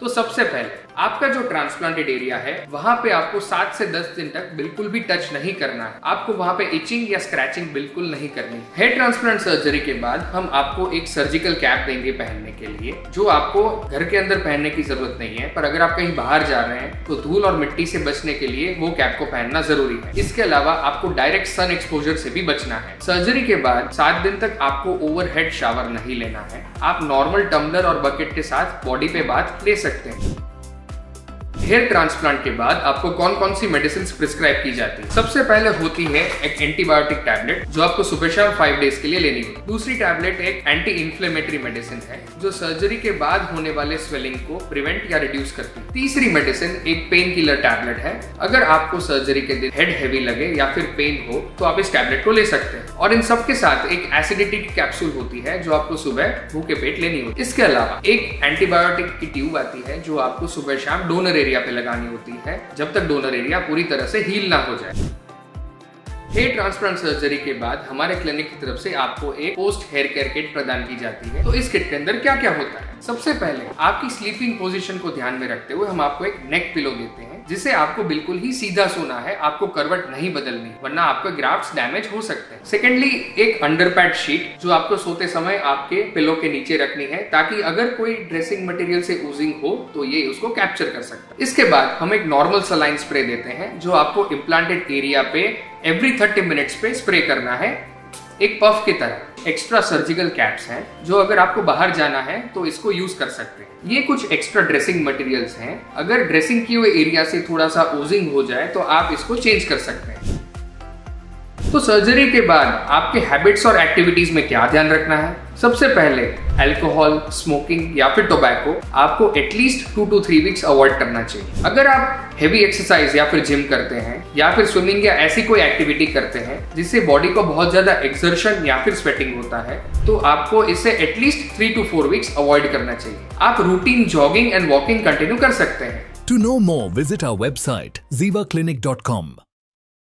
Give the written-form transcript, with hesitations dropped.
तो सबसे पहले आपका जो ट्रांसप्लांटेड एरिया है वहां पे आपको 7 से 10 दिन तक बिल्कुल भी टच नहीं करना है। आपको वहां पे इचिंग या स्क्रैचिंग बिल्कुल नहीं करनी। हेयर ट्रांसप्लांट सर्जरी के बाद हम आपको एक सर्जिकल कैप देंगे पहनने के लिए, जो आपको घर के अंदर पहनने की जरूरत नहीं है, पर अगर आप कहीं बाहर जा रहे हैं तो धूल और मिट्टी से बचने के लिए वो कैप को पहनना जरूरी है। इसके अलावा आपको डायरेक्ट सन एक्सपोजर से भी बचना है। सर्जरी के बाद 7 दिन तक आपको ओवरहेड शावर नहीं लेना है। आप नॉर्मल टम्बलर और बकेट के साथ बॉडी पे बाथ ले सकते हैं। हेयर ट्रांसप्लांट के बाद आपको कौन कौन सी मेडिसिन प्रिस्क्राइब की जाती है? सबसे पहले होती है एक एंटीबायोटिक टैबलेट जो आपको सुबह शाम 5 डेज के लिए लेनी होती है। दूसरी टैबलेट एक एंटी इन्फ्लेमेटरी मेडिसिन है जो सर्जरी के बाद होने वाले स्वेलिंग को प्रिवेंट या रिड्यूस करती है। तीसरी मेडिसिन एक पेन किलर टैबलेट है। अगर आपको सर्जरी के दिन हेड हैवी लगे या फिर पेन हो तो आप इस टैबलेट को ले सकते हैं। और इन सब के साथ एक एसिडिटी की कैप्सूल होती है जो आपको सुबह भूखे पेट लेनी होती है। इसके अलावा एक एंटीबायोटिक की ट्यूब आती है जो आपको सुबह शाम डोनर एरिया पे लगानी होती है जब तक डोनर एरिया पूरी तरह से हील ना हो जाए। हेयर ट्रांसप्लांट सर्जरी के बाद हमारे क्लिनिक की तरफ से आपको एक पोस्ट हेयर केयर किट प्रदान की जाती है। तो इस किट के अंदर क्या क्या होता है? सबसे पहले आपकी स्लीपिंग पोजीशन को ध्यान में रखते हुए हम आपको एक नेक पिलो देते हैं जिसे आपको बिल्कुल ही सीधा सोना है, आपको करवट नहीं बदलनी वरना आपके ग्राफ्ट्स डैमेज हो सकते हैं। सेकेंडली एक अंडरपैड शीट जो आपको सोते समय आपके पिलो के नीचे रखनी है ताकि अगर कोई ड्रेसिंग मटेरियल से ओजिंग हो तो ये उसको कैप्चर कर सकता है। इसके बाद हम एक नॉर्मल सलाइन स्प्रे देते हैं जो आपको इम्प्लांटेड एरिया पे एवरी 30 मिनट्स पे स्प्रे करना है एक पफ की तरह। एक्स्ट्रा सर्जिकल कैप्स हैं जो अगर आपको बाहर जाना है तो इसको यूज कर सकते हैं। ये कुछ एक्स्ट्रा ड्रेसिंग मटेरियल्स हैं। अगर ड्रेसिंग किए हुए एरिया से थोड़ा सा ओजिंग हो जाए तो आप इसको चेंज कर सकते हैं। तो सर्जरी के बाद आपके हैबिट्स और एक्टिविटीज में क्या ध्यान रखना है? सबसे पहले अल्कोहल, स्मोकिंग या फिर टोबैको आपको एटलीस्ट 2 to 3 वीक्स अवॉइड करना चाहिए। अगर आप हेवी एक्सरसाइज या फिर जिम करते हैं या फिर स्विमिंग या ऐसी कोई एक्टिविटी करते हैं जिससे बॉडी को बहुत ज्यादा एक्सर्शन या फिर स्वेटिंग होता है तो आपको इसे एटलीस्ट 3 to 4 वीक्स अवॉइड करना चाहिए। आप routine jogging and walking continue कर सकते हैं। To know more, visit our website zivaclinic.com.